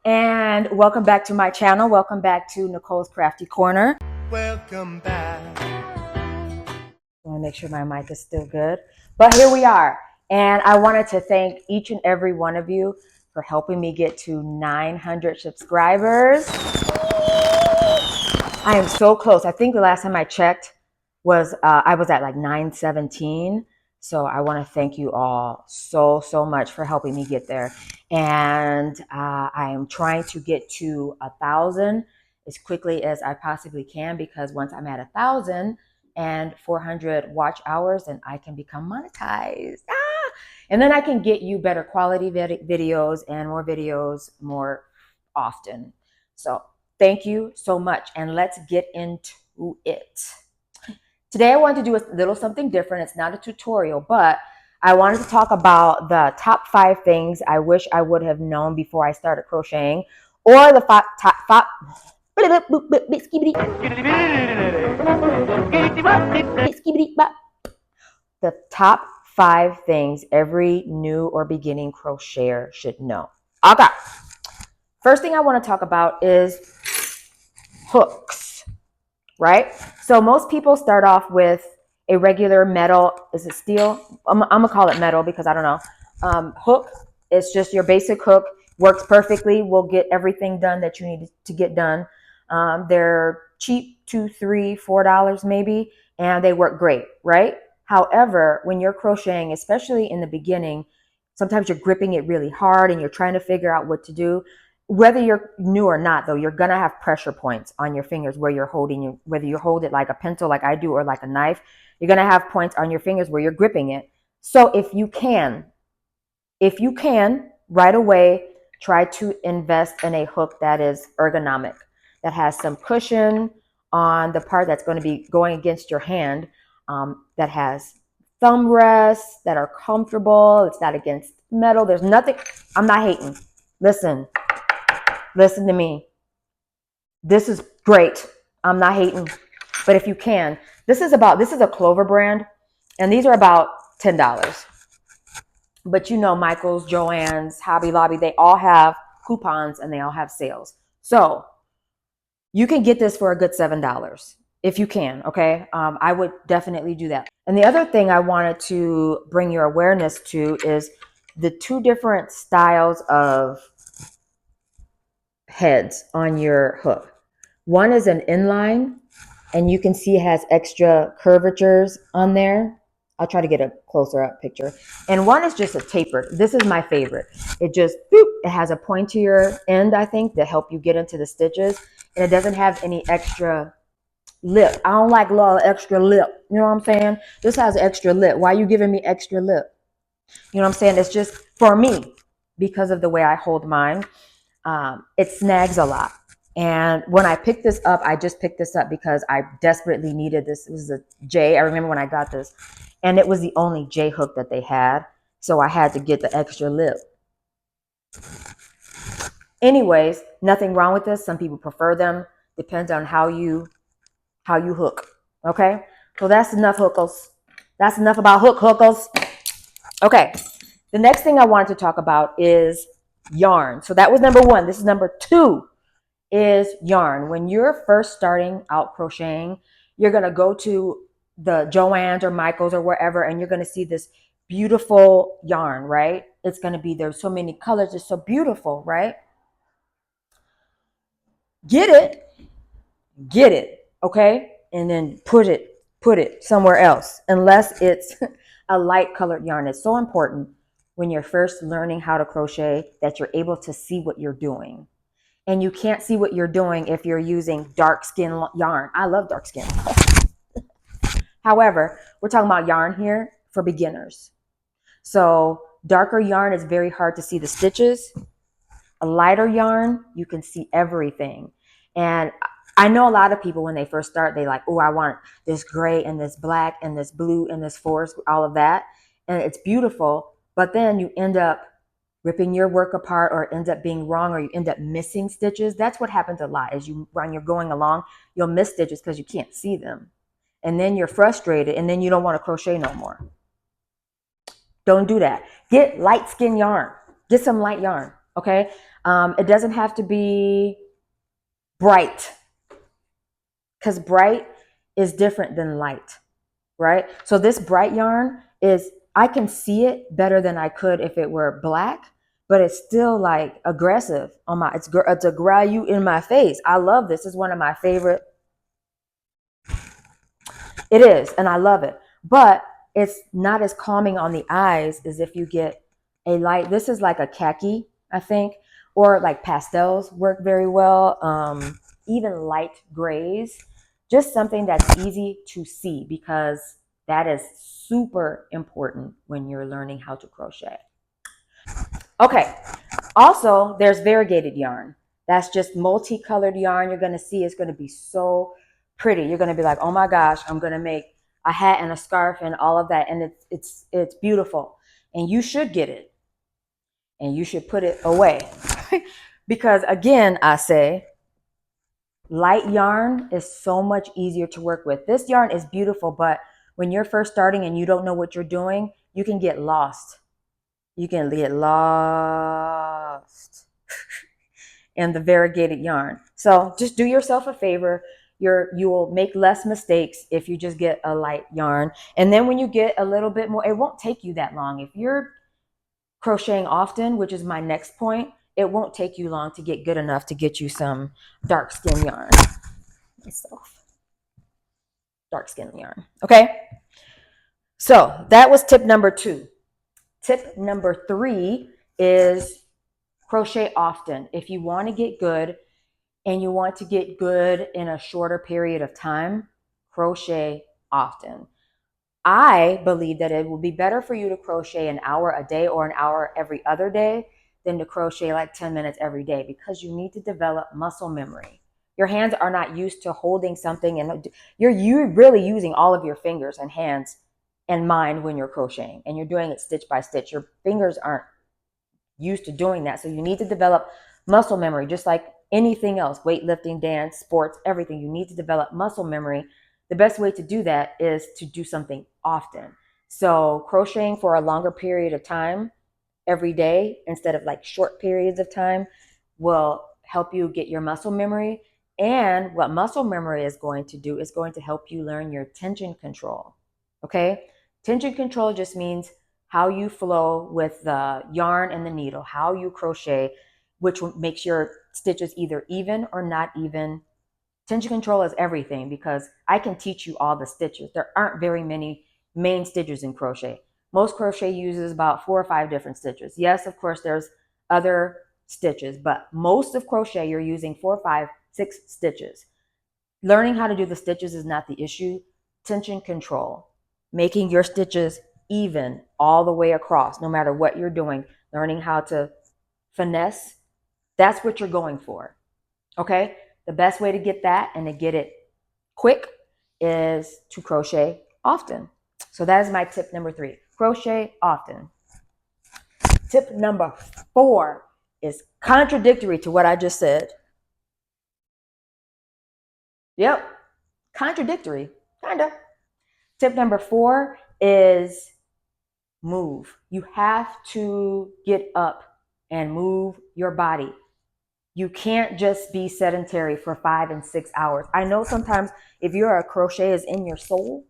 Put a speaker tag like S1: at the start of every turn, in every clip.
S1: And welcome back to my channel. Welcome back to Nicole's Crafty Corner.
S2: Welcome back.
S1: I want to make sure my mic is still good. But here we are. And I wanted to thank each and every one of you for helping me get to 900 subscribers. I am so close. I think the last time I checked was I was at like 917. So I want to thank you all so much for helping me get there. And I am trying to get to 1,000 as quickly as I possibly can, because once I'm at 1,000 and 400 watch hours, then I can become monetized. And then I can get you better quality videos and more videos more often. So thank you so much. And let's get into it. Today I wanted to do a little something different. It's not a tutorial, but I wanted to talk about the top 5 things I wish I would have known before I started crocheting, or the top 5 things every new or beginning crocheter should know. Okay. First thing I want to talk about is hooks, right? So most people start off with a regular metal, is it steel? I'm gonna call it metal because I don't know. Hook, it's just your basic hook, works perfectly, will get everything done that you need to get done. They're cheap, $2, $3, $4 maybe, and they work great, right? However, when you're crocheting, especially in the beginning, sometimes you're gripping it really hard and you're trying to figure out what to do. Whether you're new or not, though, you're going to have pressure points on your fingers where you're holding, whether you hold it like a pencil like I do or like a knife, you're going to have points on your fingers where you're gripping it. So if you can right away, try to invest in a hook that is ergonomic, that has some cushion on the part that's going to be going against your hand, that has thumb rests that are comfortable. It's not against metal. There's nothing. I'm not hating. Listen to me. This is great. I'm not hating. But if you can, this is a Clover brand, and these are about $10. But you know, Michael's, Joann's, Hobby Lobby, they all have coupons and they all have sales. So you can get this for a good $7 if you can, okay? I would definitely do that. And the other thing I wanted to bring your awareness to is the 2 different styles of heads on your hook. One is an inline, and you can see it has extra curvatures on there. I'll try to get a closer up picture. And one is just a tapered. This is my favorite. It just, boop, it has a pointier end, I think, to help you get into the stitches. And it doesn't have any extra lip. I don't like a lot of extra lip. You know what I'm saying? This has extra lip. Why are you giving me extra lip? You know what I'm saying? It's just for me, because of the way I hold mine. It snags a lot. And when I picked this up, I just picked this up because I desperately needed this. It was a J. I remember when I got this, and it was the only J hook that they had. So I had to get the extra lip. Anyways, nothing wrong with this. Some people prefer them. Depends on how you hook. Okay. So that's enough hookers. That's enough about hookers. Okay. The next thing I wanted to talk about is yarn. So that was number 1. This is number 2 is yarn. When you're first starting out crocheting, you're going to go to the Joann's or Michael's or wherever, and you're going to see this beautiful yarn, right? It's going to be, there's so many colors. It's so beautiful, right? Get it, okay? And then put it somewhere else, unless it's a light colored yarn. It's so important when you're first learning how to crochet that you're able to see what you're doing. And you can't see what you're doing if you're using dark skin yarn. I love dark skin. However, we're talking about yarn here for beginners. So darker yarn is very hard to see the stitches. A lighter yarn, you can see everything. And I know a lot of people, when they first start, they like, oh, I want this gray and this black and this blue and this forest, all of that. And it's beautiful. But then you end up ripping your work apart, or ends up being wrong, or you end up missing stitches. That's what happens a lot, is when you're going along, you'll miss stitches because you can't see them. And then you're frustrated, and then you don't want to crochet no more. Don't do that. Get light skin yarn. Get some light yarn, okay? It doesn't have to be bright, because bright is different than light, right? So this bright yarn is, I can see it better than I could if it were black, but it's still like aggressive on my, it's a grab you in my face. I love this. It's one of my favorite. It is, and I love it, but it's not as calming on the eyes as if you get a light. This is like a khaki, I think, or like pastels work very well. Even light grays, just something that's easy to see, because that is super important when you're learning how to crochet. Okay. Also, there's variegated yarn. That's just multicolored yarn. You're going to see it's going to be so pretty. You're going to be like, oh my gosh, I'm going to make a hat and a scarf and all of that. And it's beautiful. And you should get it. And you should put it away. Because again, I say, light yarn is so much easier to work with. This yarn is beautiful, but when you're first starting and you don't know what you're doing, you can get lost. You can get lost in the variegated yarn. So just do yourself a favor. You will make less mistakes if you just get a light yarn. And then when you get a little bit more, it won't take you that long. If you're crocheting often, which is my next point, it won't take you long to get good enough to get you some dark skin yarn. Myself. Dark skin yarn. Okay. So that was tip number 2. Tip number 3 is crochet often. If you want to get good and you want to get good in a shorter period of time, crochet often. I believe that it will be better for you to crochet an hour a day or an hour every other day than to crochet like 10 minutes every day, because you need to develop muscle memory. Your hands are not used to holding something, and you're really using all of your fingers and hands and mind when you're crocheting, and you're doing it stitch by stitch. Your fingers aren't used to doing that. So you need to develop muscle memory, just like anything else, weightlifting, dance, sports, everything. You need to develop muscle memory. The best way to do that is to do something often. So crocheting for a longer period of time every day instead of like short periods of time will help you get your muscle memory. And what muscle memory is going to do is going to help you learn your tension control. Okay? Tension control just means how you flow with the yarn and the needle, how you crochet, which makes your stitches either even or not even. Tension control is everything, because I can teach you all the stitches. There aren't very many main stitches in crochet. Most crochet uses about 4 or 5 different stitches. Yes, of course, there's other stitches, but most of crochet, you're using 4, 5, 6 stitches. Learning how to do the stitches is not the issue. Tension control, making your stitches even all the way across, no matter what you're doing, learning how to finesse, that's what you're going for. Okay? The best way to get that and to get it quick is to crochet often. So that is my tip number 3. Crochet often. Tip number 4 is contradictory to what I just said. Yep. Contradictory. Kind of. Tip number 4 is move. You have to get up and move your body. You can't just be sedentary for 5 and 6 hours. I know sometimes if you're a crochet is in your soul,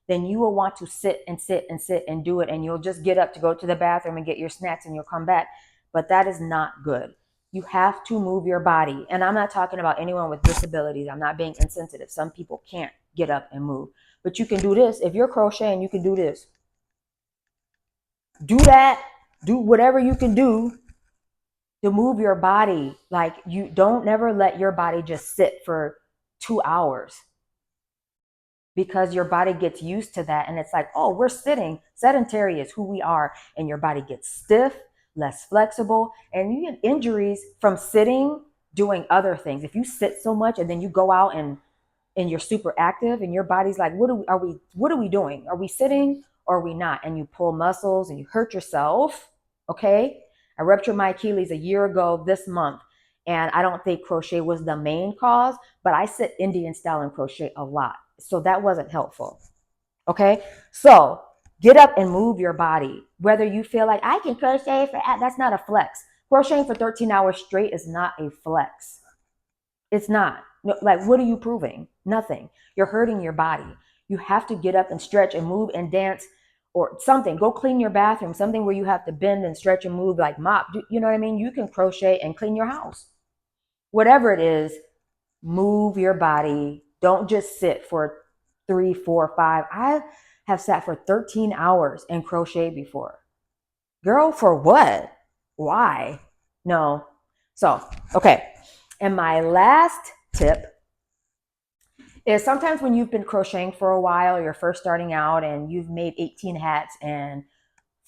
S1: then you will want to sit and sit and sit and do it. And you'll just get up to go to the bathroom and get your snacks and you'll come back. But that is not good. You have to move your body. And I'm not talking about anyone with disabilities. I'm not being insensitive. Some people can't get up and move. But you can do this. If you're crocheting, you can do this. Do that. Do whatever you can do to move your body. Like, you don't never let your body just sit for 2 hours, because your body gets used to that. And it's like, oh, we're sitting. Sedentary is who we are. And your body gets stiff, less flexible, and you get injuries from sitting, doing other things. If you sit so much and then you go out and you're super active and your body's like, what are we doing? Are we sitting or are we not? And you pull muscles and you hurt yourself. Okay. I ruptured my Achilles a year ago this month, and I don't think crochet was the main cause, but I sit Indian style and crochet a lot. So that wasn't helpful. Okay. So get up and move your body. Whether you feel like I can crochet for, that's not a flex. Crocheting for 13 hours straight is not a flex. It's not. No, like, what are you proving? Nothing. You're hurting your body. You have to get up and stretch and move and dance or something. Go clean your bathroom, something where you have to bend and stretch and move, like mop. You know what I mean? You can crochet and clean your house. Whatever it is, move your body. Don't just sit for 3, 4, 5. I have sat for 13 hours and crocheted before. Girl, for what? Why? No. So, okay. And my last tip is sometimes when you've been crocheting for a while, you're first starting out and you've made 18 hats and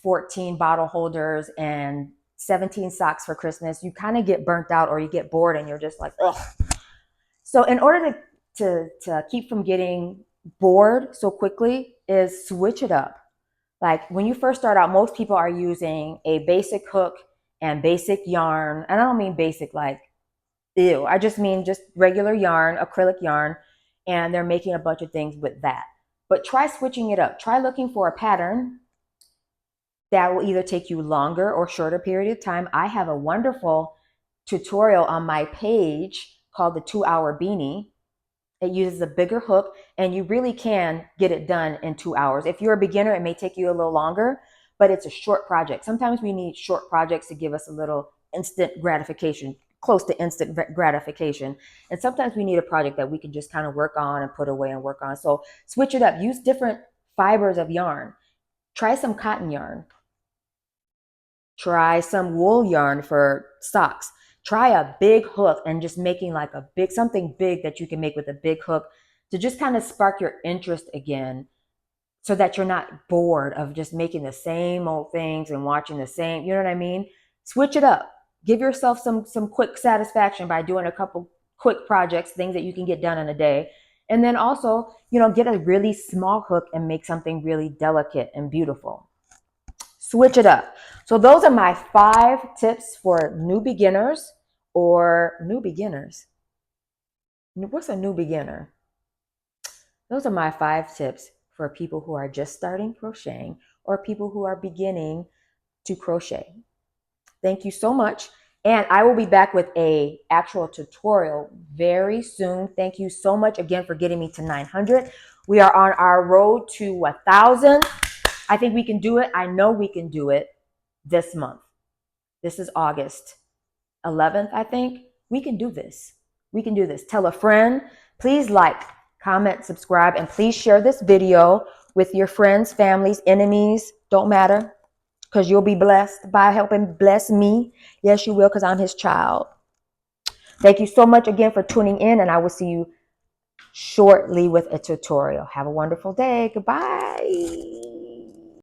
S1: 14 bottle holders and 17 socks for Christmas, you kind of get burnt out or you get bored and you're just like, ugh. So in order to keep from getting bored so quickly is switch it up. Like when you first start out, most people are using a basic hook and basic yarn. And I don't mean basic like, ew. I just mean just regular yarn, acrylic yarn, and they're making a bunch of things with that. But try switching it up. Try looking for a pattern that will either take you longer or shorter period of time. I have a wonderful tutorial on my page called the 2-hour beanie. It uses a bigger hook and you really can get it done in 2 hours. If you're a beginner, it may take you a little longer, but it's a short project. Sometimes we need short projects to give us a little instant gratification, close to instant gratification. And sometimes we need a project that we can just kind of work on and put away and work on. So switch it up. Use different fibers of yarn. Try some cotton yarn. Try some wool yarn for socks. Try a big hook and just making like a big, something big that you can make with a big hook to just kind of spark your interest again so that you're not bored of just making the same old things and watching the same, you know what I mean? Switch it up. Give yourself some quick satisfaction by doing a couple quick projects, things that you can get done in a day. And then also, get a really small hook and make something really delicate and beautiful. Switch it up. So those are my 5 tips for new beginners or new beginners. What's a new beginner? Those are my 5 tips for people who are just starting crocheting or people who are beginning to crochet. Thank you so much. And I will be back with a actual tutorial very soon. Thank you so much again for getting me to 900. We are on our road to 1,000. I think we can do it. I know we can do it this month. This is August 11th, I think. We can do this. We can do this. Tell a friend. Please like, comment, subscribe, and please share this video with your friends, families, enemies. Don't matter, because you'll be blessed by helping bless me. Yes, you will, because I'm his child. Thank you so much again for tuning in, and I will see you shortly with a tutorial. Have a wonderful day. Goodbye.